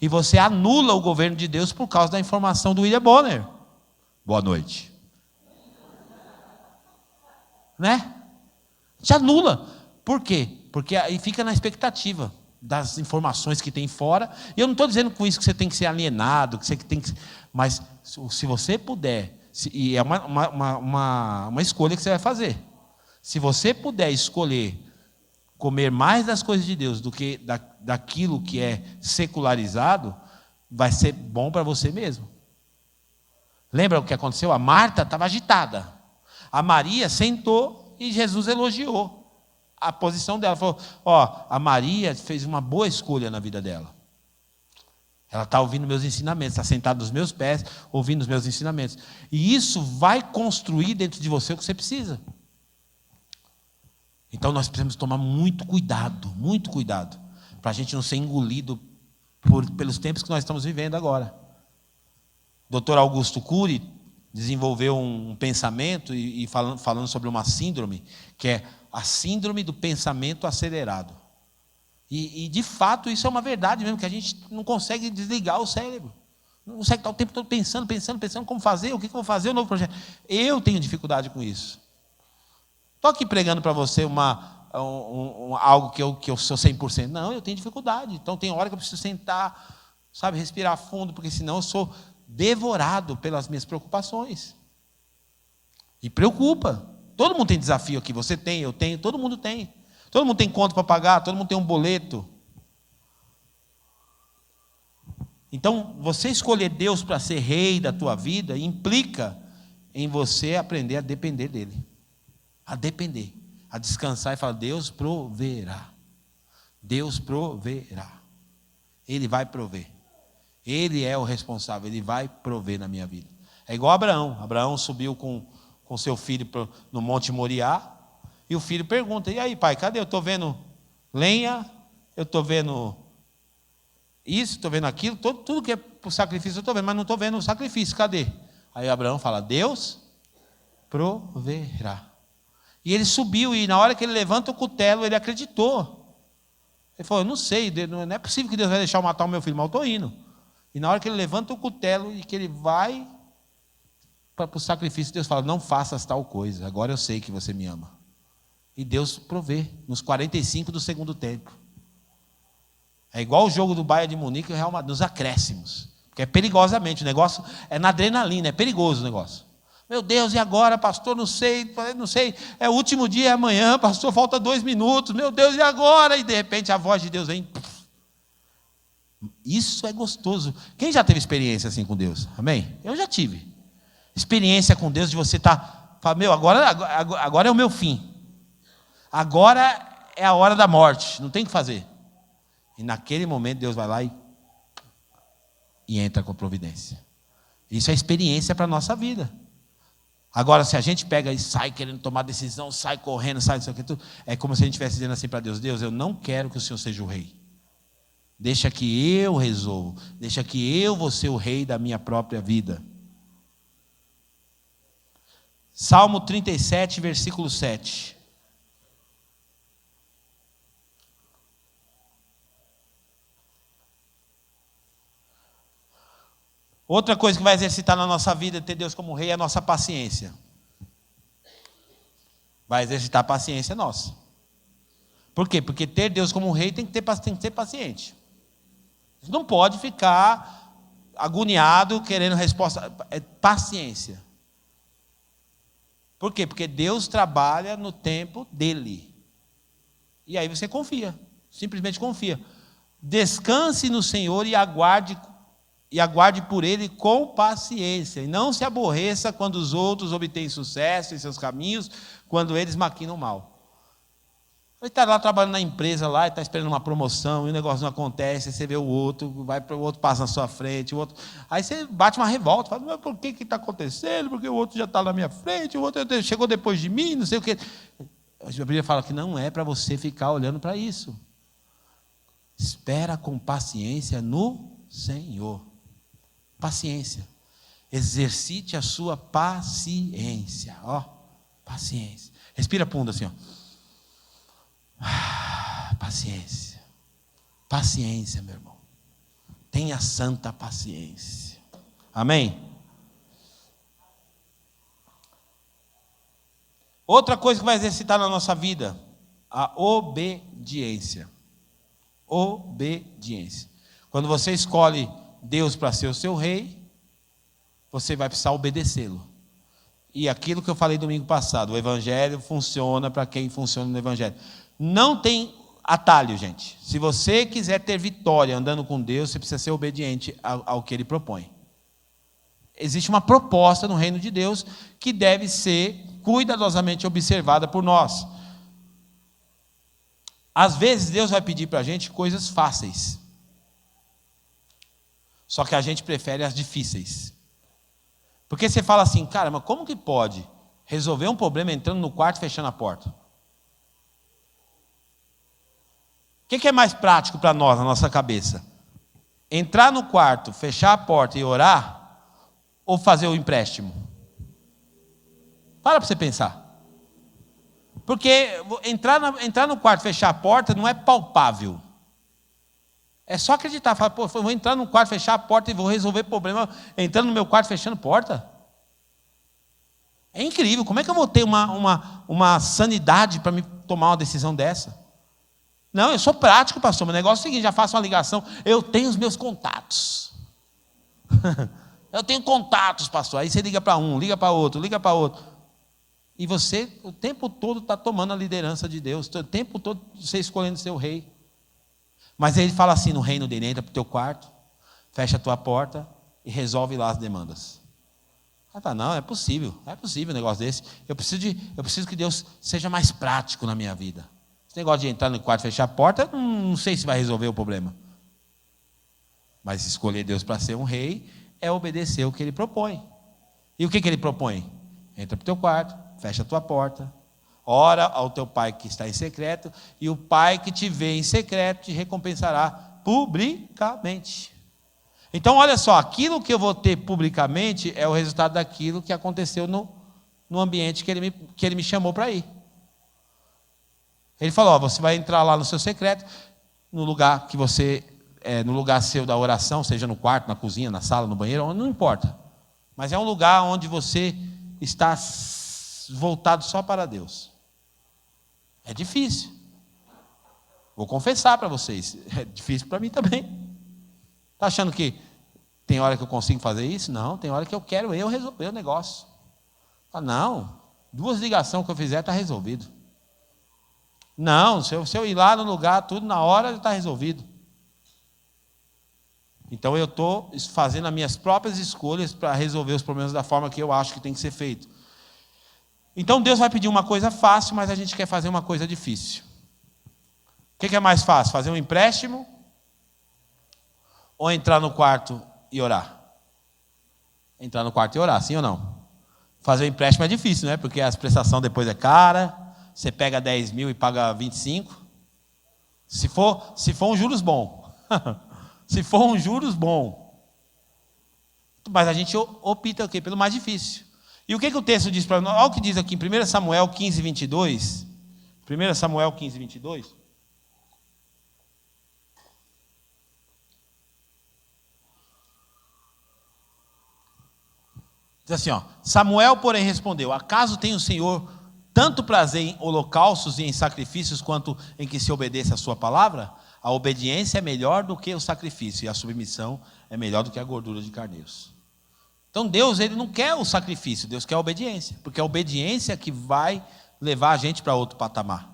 E você anula o governo de Deus por causa da informação do William Bonner. Boa noite. Né? Te anula. Por quê? Porque aí fica na expectativa das informações que tem fora. E eu não estou dizendo com isso que você tem que ser alienado, que você tem que. Mas se você puder, e é uma escolha que você vai fazer. Se você puder escolher comer mais das coisas de Deus do que daquilo que é secularizado, vai ser bom para você mesmo. Lembra o que aconteceu? A Marta estava agitada. A Maria sentou e Jesus elogiou a posição dela. Falou, a Maria fez uma boa escolha na vida dela. Ela está ouvindo meus ensinamentos, está sentada nos meus pés, ouvindo os meus ensinamentos. E isso vai construir dentro de você o que você precisa. Então nós precisamos tomar muito cuidado, para a gente não ser engolido pelos tempos que nós estamos vivendo agora. O Dr. Augusto Cury desenvolveu um pensamento e falando sobre uma síndrome, que é a síndrome do pensamento acelerado. E de fato isso é uma verdade mesmo, que a gente não consegue desligar o cérebro. Não consegue estar o tempo todo pensando como fazer, o que eu vou fazer, o novo projeto. Eu tenho dificuldade com isso. Estou aqui pregando para você algo que eu sou 100%. Não, eu tenho dificuldade. Então tem hora que eu preciso sentar, respirar fundo, porque senão eu sou devorado pelas minhas preocupações. E preocupa. Todo mundo tem desafio aqui. Você tem, eu tenho, todo mundo tem. Todo mundo tem conta para pagar, todo mundo tem um boleto. Então, você escolher Deus para ser rei da tua vida implica em você aprender a depender dele. A depender, a descansar e falar, Deus proverá. Deus proverá. Ele vai prover. Ele é o responsável, ele vai prover na minha vida. É igual Abraão. Abraão subiu com seu filho no Monte Moriá. E o filho pergunta, e aí pai, cadê? Eu estou vendo lenha, eu estou vendo isso, estou vendo aquilo, tudo que é para o sacrifício eu estou vendo, mas não estou vendo o sacrifício, cadê? Aí Abraão fala, Deus proverá. E ele subiu, e na hora que ele levanta o cutelo, ele acreditou. Ele falou, eu não sei, não é possível que Deus vai deixar eu matar o meu filho, mas eu estou indo. E na hora que ele levanta o cutelo e que ele vai para o sacrifício, Deus fala, não faças tal coisa, agora eu sei que você me ama. E Deus provê, nos 45 do segundo tempo. É igual o jogo do Bayern de Munique e o Real Madrid, nos acréscimos. Porque é perigosamente, o negócio é na adrenalina, é perigoso o negócio. Meu Deus, e agora, pastor, não sei, é o último dia, é amanhã, pastor, falta 2 minutos, meu Deus, e agora? E de repente a voz de Deus vem. Isso é gostoso. Quem já teve experiência assim com Deus? Amém? Eu já tive. Experiência com Deus de você estar, meu, agora é o meu fim. Agora é a hora da morte, não tem o que fazer. E naquele momento Deus vai lá e entra com providência. Isso é experiência para a nossa vida. Agora, se a gente pega e sai querendo tomar decisão, sai correndo, sai isso aqui, tudo, é como se a gente estivesse dizendo assim para Deus, Deus, eu não quero que o Senhor seja o rei. Deixa que eu resolvo, deixa que eu vou ser o rei da minha própria vida. Salmo 37, versículo 7. Outra coisa que vai exercitar na nossa vida, ter Deus como rei, é a nossa paciência. Vai exercitar a paciência nossa. Por quê? Porque ter Deus como rei tem que ser paciente. Você não pode ficar agoniado, querendo resposta. É paciência. Por quê? Porque Deus trabalha no tempo dele. E aí você confia. Simplesmente confia. Descanse no Senhor e aguarde por ele com paciência. E não se aborreça quando os outros obtêm sucesso em seus caminhos, quando eles maquinam mal. Ele está lá trabalhando na empresa, lá, está esperando uma promoção, e o negócio não acontece, aí você vê o outro, o outro passa na sua frente, o outro. Aí você bate uma revolta, fala, mas por que está acontecendo? Porque o outro já está na minha frente, o outro chegou depois de mim, não sei o quê. A Bíblia fala que não é para você ficar olhando para isso. Espera com paciência no Senhor. Paciência. Exercite a sua paciência. Paciência. Respira fundo assim, Paciência. Paciência, meu irmão. Tenha santa paciência. Amém? Outra coisa que vai exercitar na nossa vida, a obediência. Obediência. Quando você escolhe Deus para ser o seu rei, você vai precisar obedecê-lo. E aquilo que eu falei domingo passado, o evangelho funciona para quem funciona no evangelho. Não tem atalho, gente. Se você quiser ter vitória andando com Deus, você precisa ser obediente ao que Ele propõe. Existe uma proposta no reino de Deus que deve ser cuidadosamente observada por nós. Às vezes Deus vai pedir para a gente coisas fáceis. Só que a gente prefere as difíceis. Porque você fala assim, cara, mas como que pode resolver um problema entrando no quarto e fechando a porta? O que é mais prático para nós, na nossa cabeça? Entrar no quarto, fechar a porta e orar? Ou fazer o empréstimo? Para você pensar. Porque entrar no quarto, fechar a porta não é palpável. É só acreditar. Falar, pô, vou entrar no quarto, fechar a porta e vou resolver problema entrando no meu quarto, fechando porta? É incrível. Como é que eu vou ter uma sanidade para me tomar uma decisão dessa? Não, eu sou prático, pastor. Meu negócio é o seguinte, já faço uma ligação. Eu tenho os meus contatos. Eu tenho contatos, pastor. Aí você liga para um, liga para outro, liga para outro. E você, o tempo todo, está tomando a liderança de Deus. O tempo todo, você escolhendo ser o rei. Mas ele fala assim no reino dele, entra para o teu quarto, fecha a tua porta e resolve lá as demandas. Não é possível um negócio desse. Eu preciso que Deus seja mais prático na minha vida. Esse negócio de entrar no quarto e fechar a porta, não sei se vai resolver o problema. Mas escolher Deus para ser um rei é obedecer o que Ele propõe. E o que Ele propõe? Entra para o teu quarto, fecha a tua porta, ora ao teu pai que está em secreto, e o pai que te vê em secreto te recompensará publicamente. Então, olha só, aquilo que eu vou ter publicamente é o resultado daquilo que aconteceu no ambiente que ele me chamou para ir. Ele falou, você vai entrar lá no seu secreto, no lugar que você, no lugar seu da oração, seja no quarto, na cozinha, na sala, no banheiro, não importa. Mas é um lugar onde você está voltado só para Deus. É difícil. Vou confessar para vocês, é difícil para mim também. Está achando que tem hora que eu consigo fazer isso? Não, tem hora que eu quero resolver o negócio. Não, 2 ligações que eu fizer está resolvido. Não, se eu ir lá no lugar, tudo na hora está resolvido. Então eu estou fazendo as minhas próprias escolhas para resolver os problemas da forma que eu acho que tem que ser feito. Então Deus vai pedir uma coisa fácil, mas a gente quer fazer uma coisa difícil. O que é mais fácil? Fazer um empréstimo? Ou entrar no quarto e orar? Entrar no quarto e orar, sim ou não? Fazer o empréstimo é difícil, né? Porque a prestação depois é cara, você pega 10 mil e paga 25. Se for um juros bom. Se for um juros bom. Mas a gente opta o quê? Pelo mais difícil. E o que o texto diz para nós? Olha o que diz aqui em 1 Samuel 15, 22. 1 Samuel 15, 22. Diz assim, Samuel, porém, respondeu, acaso tem o Senhor tanto prazer em holocaustos e em sacrifícios quanto em que se obedeça a sua palavra? A obediência é melhor do que o sacrifício, e a submissão é melhor do que a gordura de carneiros. Então Deus, Ele não quer o sacrifício, Deus quer a obediência, porque é a obediência que vai levar a gente para outro patamar.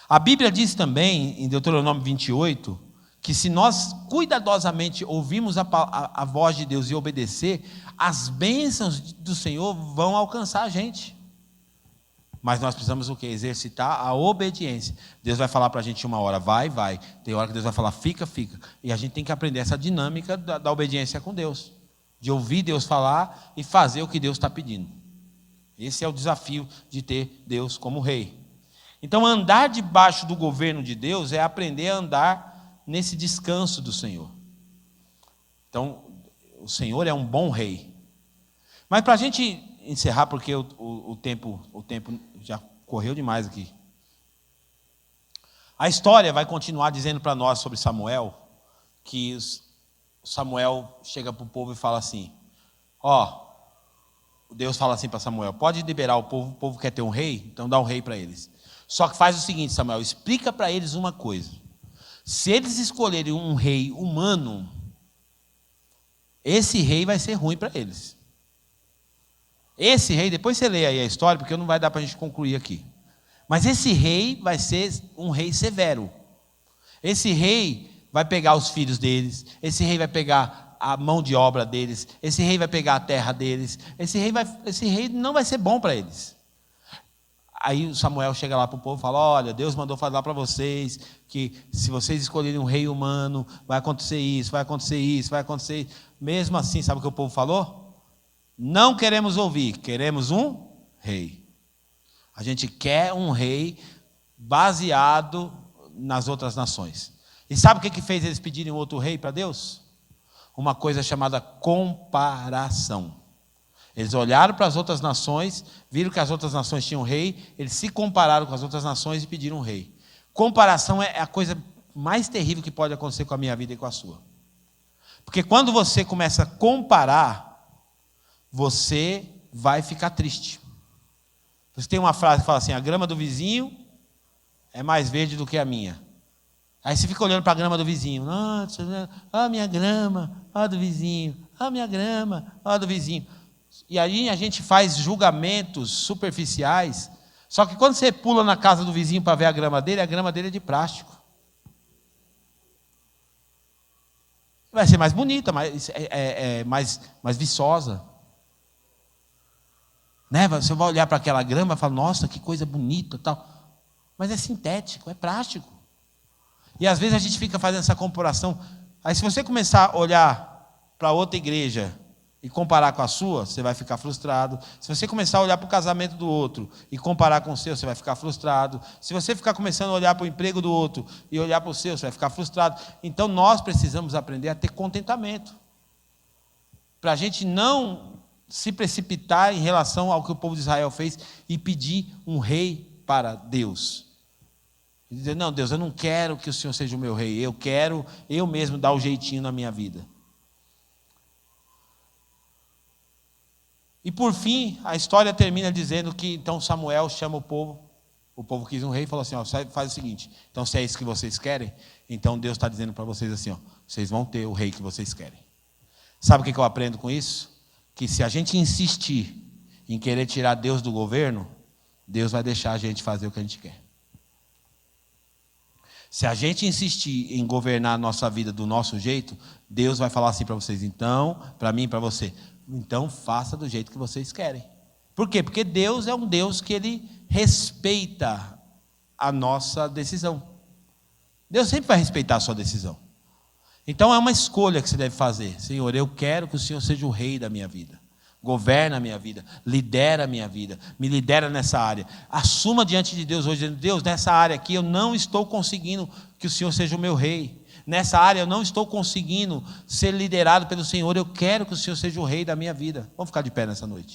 A Bíblia diz também, em Deuteronômio 28, que se nós cuidadosamente ouvirmos a voz de Deus e obedecer, as bênçãos do Senhor vão alcançar a gente. Mas nós precisamos o quê? Exercitar a obediência. Deus vai falar para a gente uma hora, vai. Tem hora que Deus vai falar, fica. E a gente tem que aprender essa dinâmica da obediência com Deus. De ouvir Deus falar e fazer o que Deus está pedindo. Esse é o desafio de ter Deus como rei. Então, andar debaixo do governo de Deus é aprender a andar nesse descanso do Senhor. Então, o Senhor é um bom rei. Mas para a gente encerrar, porque o tempo já correu demais aqui. A história vai continuar dizendo para nós sobre Samuel, que Samuel chega para o povo e fala assim, Deus fala assim para Samuel, pode liberar o povo quer ter um rei, então dá um rei para eles. Só que faz o seguinte, Samuel, explica para eles uma coisa. Se eles escolherem um rei humano, esse rei vai ser ruim para eles. Esse rei, depois você lê aí a história, porque não vai dar para a gente concluir aqui. Mas esse rei vai ser um rei severo. Esse rei vai pegar os filhos deles, esse rei vai pegar a mão de obra deles, esse rei vai pegar a terra deles, esse rei não vai ser bom para eles. Aí Samuel chega lá para o povo e fala: olha, Deus mandou falar para vocês que se vocês escolherem um rei humano, vai acontecer isso, vai acontecer isso, vai acontecer isso. Mesmo assim, sabe o que o povo falou? Não queremos ouvir, queremos um rei. A gente quer um rei baseado nas outras nações. E sabe o que fez eles pedirem outro rei para Deus? Uma coisa chamada comparação. Eles olharam para as outras nações, viram que as outras nações tinham rei, eles se compararam com as outras nações e pediram um rei. Comparação é a coisa mais terrível que pode acontecer com a minha vida e com a sua. Porque quando você começa a comparar, você vai ficar triste. Você tem uma frase que fala assim: a grama do vizinho é mais verde do que a minha. Aí você fica olhando para a grama do vizinho. Nossa, a minha grama, a do vizinho, a minha grama, a do vizinho. E aí a gente faz julgamentos superficiais. Só que quando você pula na casa do vizinho para ver a grama dele é de plástico. Vai ser mais bonita, mais viçosa. Né? Você vai olhar para aquela grama e fala: nossa, que coisa bonita, tal. Mas é sintético, é plástico. E às vezes a gente fica fazendo essa comparação. Aí se você começar a olhar para outra igreja e comparar com a sua, você vai ficar frustrado. Se você começar a olhar para o casamento do outro e comparar com o seu, você vai ficar frustrado. Se você ficar começando a olhar para o emprego do outro e olhar para o seu, você vai ficar frustrado. Então nós precisamos aprender a ter contentamento, para a gente não se precipitar em relação ao que o povo de Israel fez e pedir um rei para Deus. E dizer: não, Deus, eu não quero que o Senhor seja o meu rei, eu quero eu mesmo dar o jeitinho na minha vida. E por fim, a história termina dizendo que então Samuel chama o povo quis um rei e falou assim: ó, faz o seguinte, então se é isso que vocês querem, então Deus está dizendo para vocês assim, ó, vocês vão ter o rei que vocês querem. Sabe o que eu aprendo com isso? Que se a gente insistir em querer tirar Deus do governo, Deus vai deixar a gente fazer o que a gente quer. Se a gente insistir em governar a nossa vida do nosso jeito, Deus vai falar assim para vocês: então, para mim e para você, então faça do jeito que vocês querem. Por quê? Porque Deus é um Deus que Ele respeita a nossa decisão. Deus sempre vai respeitar a sua decisão. Então é uma escolha que você deve fazer. Senhor, eu quero que o Senhor seja o rei da minha vida. Governa a minha vida, lidera a minha vida, me lidera nessa área. Assuma diante de Deus hoje, dizendo: Deus, nessa área aqui eu não estou conseguindo que o Senhor seja o meu rei. Nessa área eu não estou conseguindo ser liderado pelo Senhor. Eu quero que o Senhor seja o rei da minha vida. Vamos ficar de pé nessa noite.